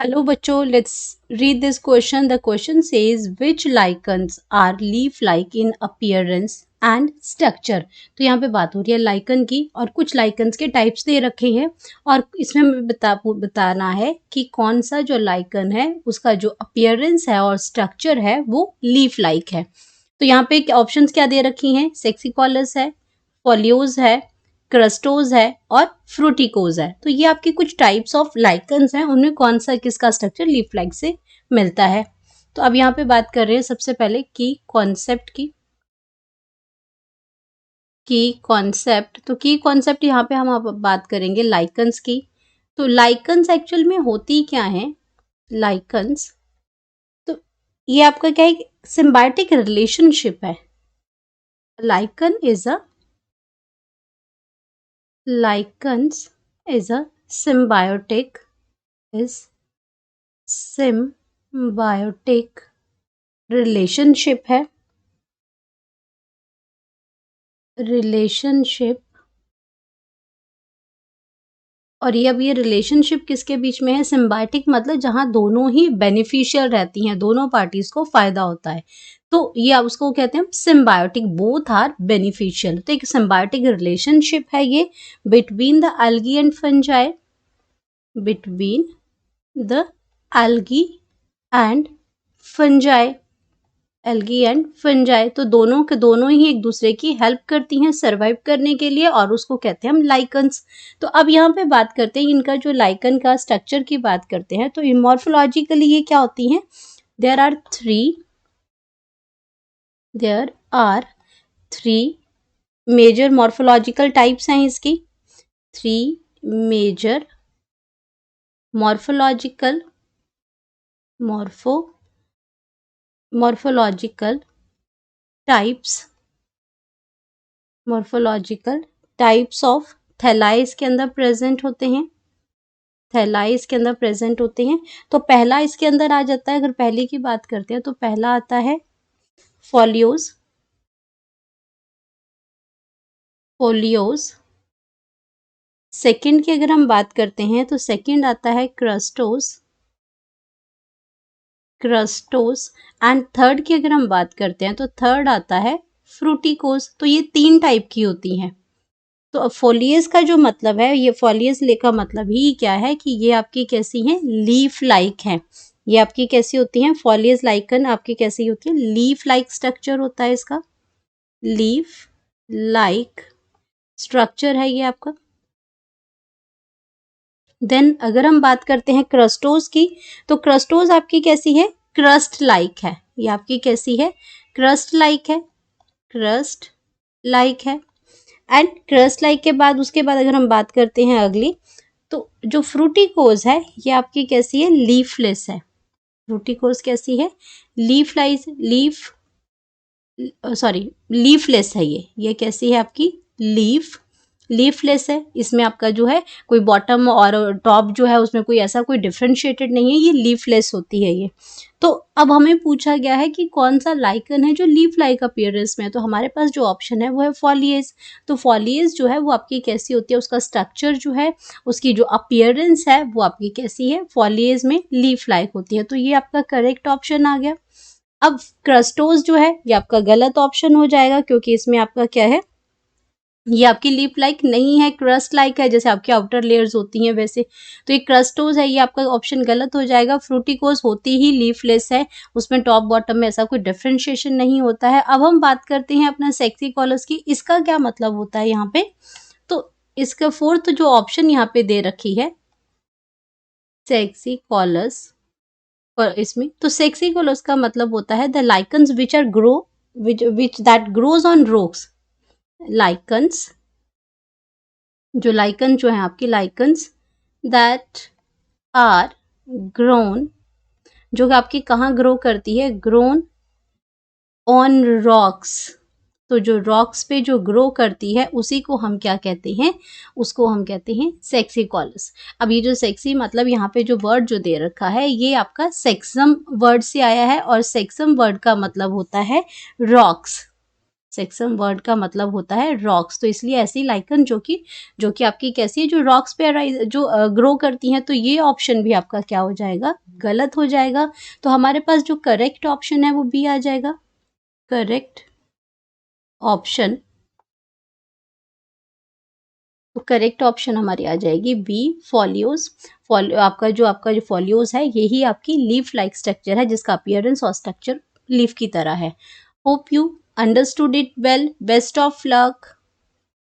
Hello बच्चों, let's read this question. The question says which lichens are leaf-like in appearance and structure. तो यहाँ पे बात हो रही है लाइकन की और कुछ लाइकन्स के टाइप्स दे रखे हैं और इसमें हमें बताना है कि कौन सा जो लाइकन है उसका जो अपीयरेंस है और स्ट्रक्चर है वो लीफ लाइक है। तो यहाँ पे ऑप्शंस क्या दे रखी हैं, सेक्सिकॉलस है, फोलियोज है, क्रस्टोज है और फ्रूटिकोज है। तो ये आपके कुछ टाइप्स ऑफ लाइकन्स हैं, उनमें कौन सा किसका स्ट्रक्चर लीफ लाइक से मिलता है। तो अब यहाँ पे बात कर रहे हैं सबसे पहले की कॉन्सेप्ट की। तो की कॉन्सेप्ट यहाँ पे हम अब बात करेंगे लाइकन्स की। तो लाइकन्स एक्चुअल में होती क्या है, लाइकन्स तो ये आपका क्या है, सिम्बायोटिक रिलेशनशिप है। Lichen is a lichens is a symbiotic relationship है, और ये अब ये रिलेशनशिप किसके बीच में है, सिम्बायोटिक मतलब जहां दोनों ही बेनिफिशियल रहती हैं, दोनों पार्टीज को फायदा होता है। तो ये आप उसको कहते हैं सिम्बायोटिक, बोथ आर बेनिफिशियल। तो एक सिम्बायोटिक रिलेशनशिप है ये between the algae and fungi, between the algae and fungi, तो दोनों के दोनों ही एक दूसरे की हेल्प करती हैं सरवाइव करने के लिए और उसको कहते हैं हम लाइकन्स। तो अब यहाँ पे बात करते हैं इनका जो लाइकन का स्ट्रक्चर की बात करते हैं तो मॉर्फोलॉजिकली ये क्या होती हैं, there are three major morphological types हैं इसकी, three major morphological types of thalli इसके अंदर प्रेजेंट होते हैं। तो पहला इसके अंदर आ जाता है, अगर पहले की बात करते हैं तो पहला आता है फोलियोज। सेकंड की अगर हम बात करते हैं तो सेकंड आता है क्रस्टोस एंड थर्ड की अगर हम बात करते हैं तो थर्ड आता है फ्रूटिकोस। तो ये तीन टाइप की होती हैं। तो फोलियस का जो मतलब है, ये फोलियस का मतलब ही क्या है कि ये आपकी कैसी हैं, लीफ लाइक हैं। ये आपकी कैसी होती हैं, फोलियस लाइकन आपकी कैसी होती है, लीफ लाइक स्ट्रक्चर होता है इसका, लीफ लाइक स्ट्रक्चर है ये आपका। देन अगर हम बात करते हैं क्रस्टोज की, तो क्रस्टोज आपकी कैसी है, क्रस्ट लाइक है। ये आपकी कैसी है, क्रस्ट लाइक है। एंड क्रस्ट लाइक के बाद उसके बाद अगर हम बात करते हैं अगली, तो जो फ्रूटिकोज है ये आपकी कैसी है, लीफलेस है। फ्रूटिकोज कैसी है, लीफलेस है। ये कैसी है आपकी, लीफलेस है। इसमें आपका जो है कोई बॉटम और टॉप जो है उसमें कोई ऐसा कोई डिफरेंशिएटेड नहीं है, ये लीफलेस होती है ये। तो अब हमें पूछा गया है कि कौन सा लाइकन है जो लीफ लाइक अपीयरेंस में है, तो हमारे पास जो ऑप्शन है वो है फॉलिएज। तो फॉलिएज जो है वो आपकी कैसी होती है, उसका स्ट्रक्चर जो है, उसकी जो अपीयरेंस है वो आपकी कैसी है, फॉलिएज में लीफ लाइक होती है। तो ये आपका करेक्ट ऑप्शन आ गया। अब क्रस्टोज जो है ये आपका गलत ऑप्शन हो जाएगा, क्योंकि इसमें आपका क्या है, ये आपकी लीफ लाइक नहीं है, क्रस्ट लाइक है, जैसे आपकी आउटर लेयर्स होती हैं वैसे। तो ये क्रस्टोज है, ये आपका ऑप्शन गलत हो जाएगा। फ्रूटिकोज होती ही लीफलेस है, उसमें टॉप बॉटम में ऐसा कोई डिफरेंशिएशन नहीं होता है। अब हम बात करते हैं अपना सेक्सिकॉलस की, इसका क्या मतलब होता है यहाँ पे। तो इसका फोर्थ जो ऑप्शन यहाँ पे दे रखी है सेक्सिकॉलस, और इसमें तो सेक्सिकॉलस का मतलब होता है the lichens which are which that grows on rocks. Lichens जो है आपकी लाइकन्स दैट आर ग्रोन, जो कि आपकी कहाँ ग्रो करती है, ग्रोन ऑन रॉक्स। तो जो रॉक्स पे जो ग्रो करती है उसी को हम क्या कहते हैं, उसको हम कहते हैं सेक्सिकॉलस। अब ये जो सेक्सी मतलब यहाँ पे जो वर्ड जो दे रखा है ये आपका सेक्सम वर्ड से आया है, और सेक्सम वर्ड का मतलब होता है रॉक्स। सेक्सम वर्ड का मतलब होता है रॉक्स, तो इसलिए ऐसी लाइकन जो कि आपकी कैसी है, जो रॉक्स पे जो ग्रो करती हैं, तो ये ऑप्शन भी आपका क्या हो जाएगा, गलत हो जाएगा। तो हमारे पास जो करेक्ट ऑप्शन है वो बी आ जाएगा। करेक्ट ऑप्शन, तो करेक्ट ऑप्शन हमारी आ जाएगी बी, फॉलियोज। आपका जो फॉलियोज है, यही आपकी लीफ लाइक स्ट्रक्चर है, जिसका अपीयरेंस और स्ट्रक्चर लीफ की तरह है। Hope you understood it well. Best of luck.